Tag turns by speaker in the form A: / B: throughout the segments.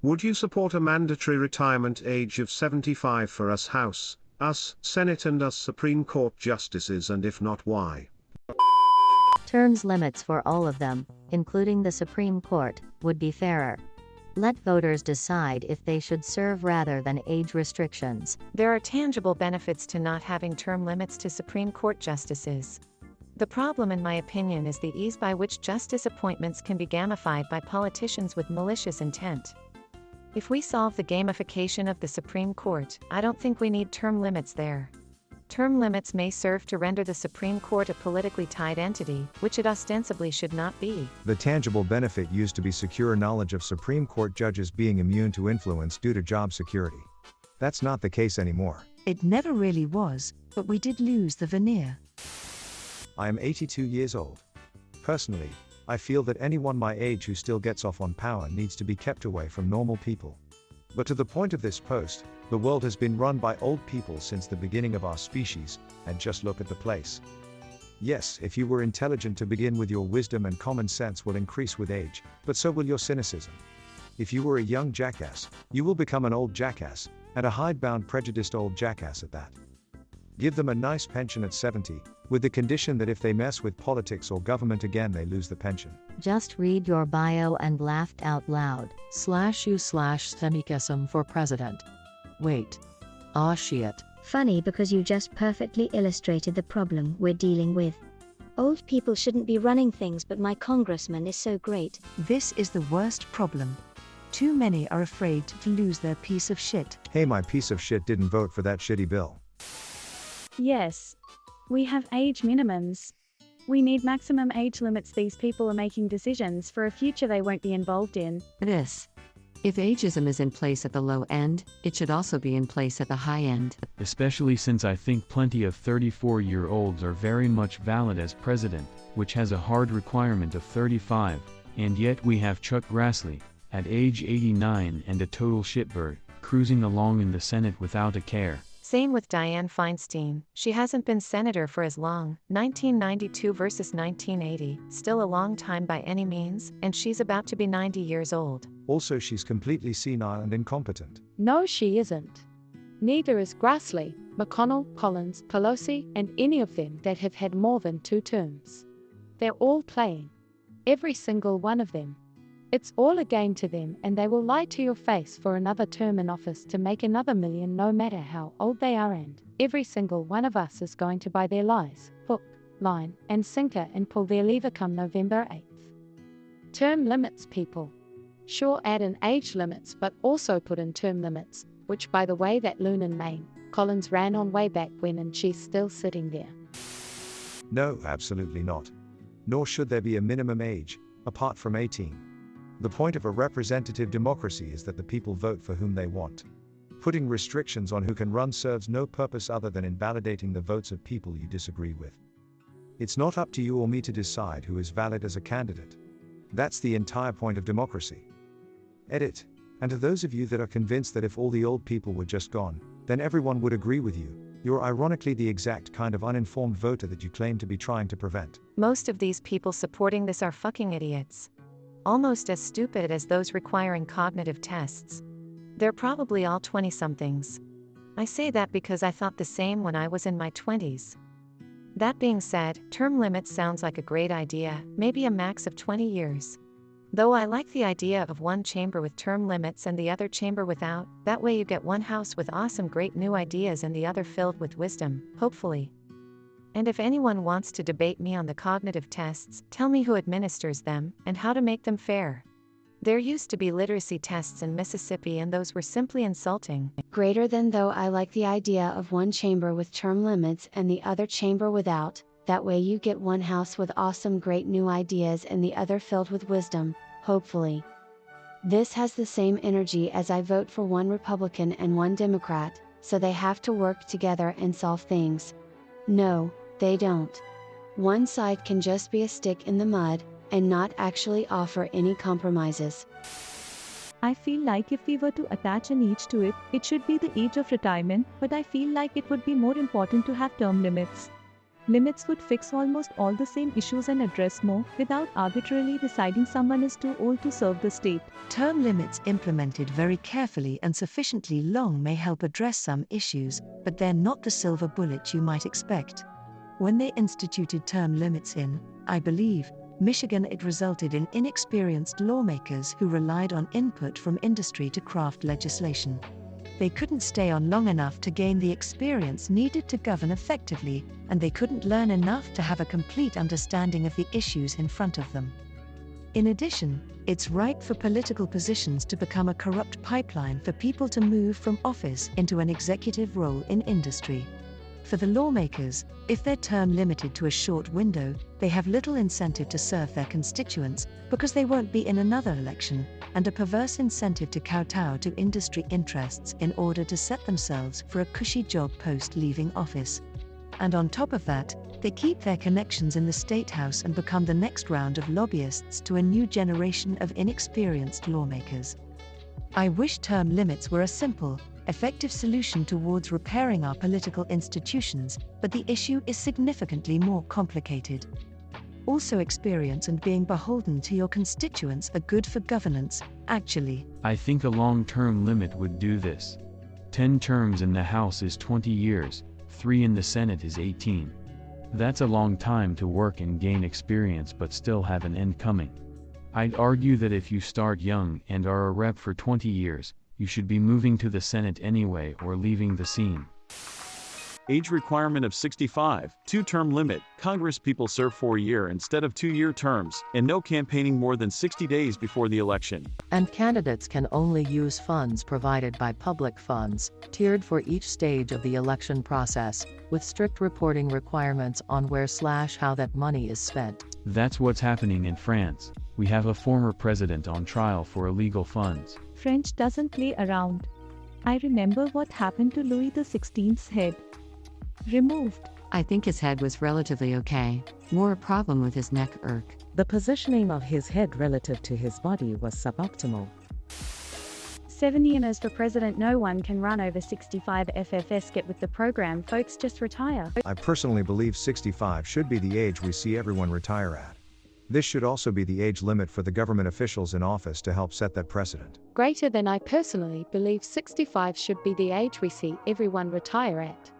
A: Would you support a mandatory retirement age of 75 for us House, us Senate and us Supreme Court justices, and if not, why?
B: Terms limits for all of them, including the Supreme Court, would be fairer. Let voters decide if they should serve rather than age restrictions.
C: There are tangible benefits to not having term limits to Supreme Court justices. The problem, in my opinion, is the ease by which justice appointments can be gamified by politicians with malicious intent. If we solve the gamification of the Supreme Court, I don't think we need term limits there. Term limits may serve to render the Supreme Court a politically tied entity, which it ostensibly should not be.
D: The tangible benefit used to be secure knowledge of Supreme Court judges being immune to influence due to job security. That's not the case anymore.
E: It never really was, but we did lose the veneer.
D: I am 82 years old. Personally, I feel that anyone my age who still gets off on power needs to be kept away from normal people. But to the point of this post, the world has been run by old people since the beginning of our species, and just look at the place. Yes, if you were intelligent to begin with, your wisdom and common sense will increase with age, but so will your cynicism. If you were a young jackass, you will become an old jackass, and a hidebound prejudiced old jackass at that. Give them a nice pension at 70, with the condition that if they mess with politics or government again, they lose the pension.
B: Just read your bio and laughed out loud.
E: /u/semikesum for president. Wait. Aw shit.
F: Funny because you just perfectly illustrated the problem we're dealing with. Old people shouldn't be running things, but my congressman is so great.
E: This is the worst problem. Too many are afraid to lose their piece of shit.
D: Hey, my piece of shit didn't vote for that shitty bill.
G: Yes. We have age minimums. We need maximum age limits. These people are making decisions for a future they won't be involved in.
H: If ageism is in place at the low end, it should also be in place at the high end.
I: Especially since I think plenty of 34-year-olds are very much valid as president, which has a hard requirement of 35, and yet we have Chuck Grassley, at age 89 and a total shitbird, cruising along in the Senate without a care.
C: Same with Dianne Feinstein. She hasn't been senator for as long, 1992 versus 1980, still a long time by any means, and she's about to be 90 years old.
D: Also, she's completely senile and incompetent.
J: No, she isn't. Neither is Grassley, McConnell, Collins, Pelosi, and any of them that have had more than 2 terms. They're all playing. Every single one of them. It's all a game to them, and they will lie to your face for another term in office to make another million no matter how old they are, and every single one of us is going to buy their lies, hook, line, and sinker, and pull their lever come November 8th. Term limits, people. Sure, add in age limits, but also put in term limits, which, by the way, that loon in Maine, Collins ran on way back when, and she's still sitting there.
D: No, absolutely not. Nor should there be a minimum age, apart from 18. The point of a representative democracy is that the people vote for whom they want. Putting restrictions on who can run serves no purpose other than invalidating the votes of people you disagree with. It's not up to you or me to decide who is valid as a candidate. That's the entire point of democracy. Edit. And to those of you that are convinced that if all the old people were just gone, then everyone would agree with you, you're ironically the exact kind of uninformed voter that you claim to be trying to prevent.
C: Most of these people supporting this are fucking idiots. Almost as stupid as those requiring cognitive tests. They're probably all 20-somethings. I say that because I thought the same when I was in my 20s. That being said, term limits sounds like a great idea, maybe a max of 20 years. Though I like the idea of one chamber with term limits and the other chamber without, that way you get one house with awesome great new ideas and the other filled with wisdom, hopefully. And if anyone wants to debate me on the cognitive tests, tell me who administers them, and how to make them fair. There used to be literacy tests in Mississippi, and those were simply insulting.
F: Greater than though I like the idea of one chamber with term limits and the other chamber without, that way you get one house with awesome great new ideas and the other filled with wisdom, hopefully. This has the same energy as I vote for one Republican and one Democrat, so they have to work together and solve things. No, they don't. One side can just be a stick in the mud, and not actually offer any compromises.
G: I feel like if we were to attach an age to it, it should be the age of retirement, but I feel like it would be more important to have term limits.
K: Limits would fix almost all the same issues and address more, without arbitrarily deciding someone is too old to serve the state.
E: Term limits implemented very carefully and sufficiently long may help address some issues, but they're not the silver bullet you might expect. When they instituted term limits in, I believe, Michigan, it resulted in inexperienced lawmakers who relied on input from industry to craft legislation. They couldn't stay on long enough to gain the experience needed to govern effectively, and they couldn't learn enough to have a complete understanding of the issues in front of them. In addition, it's ripe for political positions to become a corrupt pipeline for people to move from office into an executive role in industry. For the lawmakers, if they're term limited to a short window, they have little incentive to serve their constituents, because they won't be in another election, and a perverse incentive to kowtow to industry interests in order to set themselves for a cushy job post leaving office. And on top of that, they keep their connections in the State House and become the next round of lobbyists to a new generation of inexperienced lawmakers. I wish term limits were a simple, effective solution towards repairing our political institutions, but the issue is significantly more complicated. Also, experience and being beholden to your constituents are good for governance, actually.
I: I think a long-term limit would do this. 10 terms in the House is 20 years, 3 in the Senate is 18. That's a long time to work and gain experience but still have an end coming. I'd argue that if you start young and are a rep for 20 years, you should be moving to the Senate anyway or leaving the scene.
L: Age requirement of 65, 2-term limit, Congress people serve 4-year instead of 2-year terms, and no campaigning more than 60 days before the election.
M: And candidates can only use funds provided by public funds, tiered for each stage of the election process, with strict reporting requirements on where/how that money is spent.
I: That's what's happening in France. We have a former president on trial for illegal funds.
K: French doesn't play around. I remember what happened to Louis XVI's head. Removed.
H: I think his head was relatively okay. More a problem with his neck irk.
N: The positioning of his head relative to his body was suboptimal.
G: 7 years for president. No one can run over 65. FFS, get with the program, folks, just retire.
D: I personally believe 65 should be the age we see everyone retire at. This should also be the age limit for the government officials in office to help set that precedent.
J: Greater than. I personally believe 65 should be the age we see everyone retire at.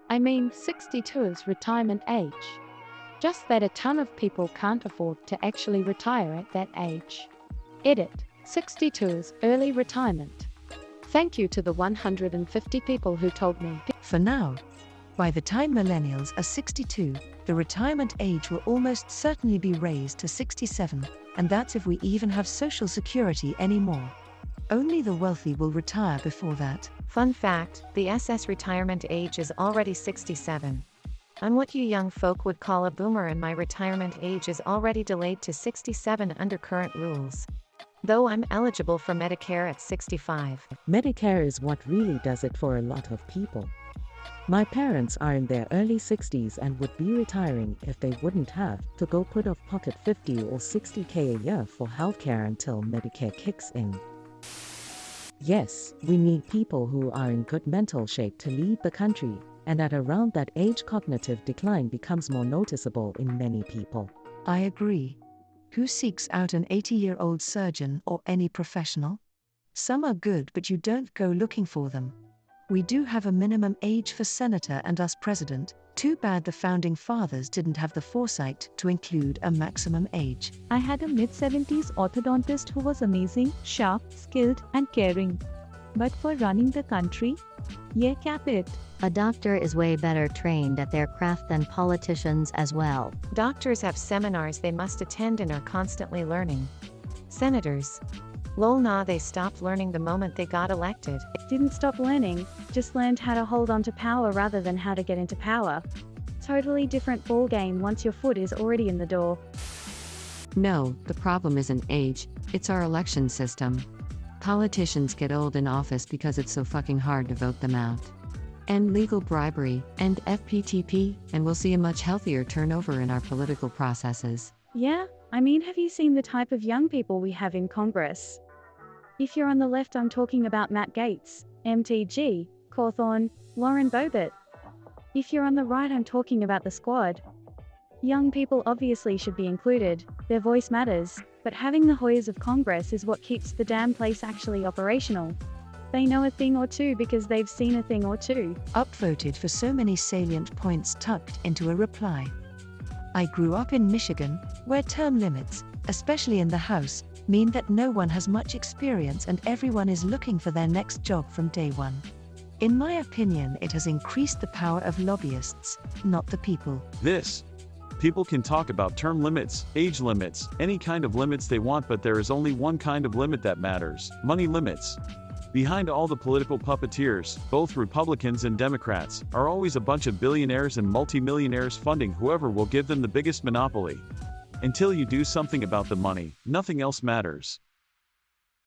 J: I mean, 62 is retirement age. Just that a ton of people can't afford to actually retire at that age. Edit. 62 is early retirement. Thank you to the 150 people who told me.
E: For now, by the time millennials are 62, the retirement age will almost certainly be raised to 67, and that's if we even have Social Security anymore. Only the wealthy will retire before that.
C: Fun fact, the SS retirement age is already 67. I'm what you young folk would call a boomer, and my retirement age is already delayed to 67 under current rules. Though I'm eligible for Medicare at 65.
N: Medicare is what really does it for a lot of people. My parents are in their early 60s and would be retiring if they wouldn't have to go put off pocket 50 or 60K a year for healthcare until Medicare kicks in. Yes, we need people who are in good mental shape to lead the country, and at around that age cognitive decline becomes more noticeable in many people.
E: I agree. Who seeks out an 80-year-old surgeon or any professional? Some are good, but you don't go looking for them. We do have a minimum age for senator and us president. Too bad the founding fathers didn't have the foresight to include a maximum age.
K: I had a mid-70s orthodontist who was amazing, sharp, skilled, and caring. But for running the country? Yeah, cap it.
B: A doctor is way better trained at their craft than politicians as well.
C: Doctors have seminars they must attend and are constantly learning. Senators. Lol, nah, they stopped learning the moment they got elected.
G: Didn't stop learning, just learned how to hold on to power rather than how to get into power. Totally different ballgame once your foot is already in the door.
H: No, the problem isn't age, it's our election system. Politicians get old in office because it's so fucking hard to vote them out. End legal bribery, end FPTP, and we'll see a much healthier turnover in our political processes.
G: Yeah, I mean, have you seen the type of young people we have in Congress? If you're on the left, I'm talking about Matt Gaetz, MTG, Cawthorn, Lauren Boebert. If you're on the right, I'm talking about the squad. Young people obviously should be included, their voice matters, but having the Hoyas of Congress is what keeps the damn place actually operational. They know a thing or two because they've seen a thing or two.
E: Upvoted for so many salient points tucked into a reply. I grew up in Michigan, where term limits, especially in the House, mean that no one has much experience and everyone is looking for their next job from day one. In my opinion, it has increased the power of lobbyists, not the people.
L: People can talk about term limits, age limits, any kind of limits they want, but there is only one kind of limit that matters: money limits. Behind all the political puppeteers, both Republicans and Democrats, are always a bunch of billionaires and multimillionaires funding whoever will give them the biggest monopoly. Until you do something about the money, nothing else matters.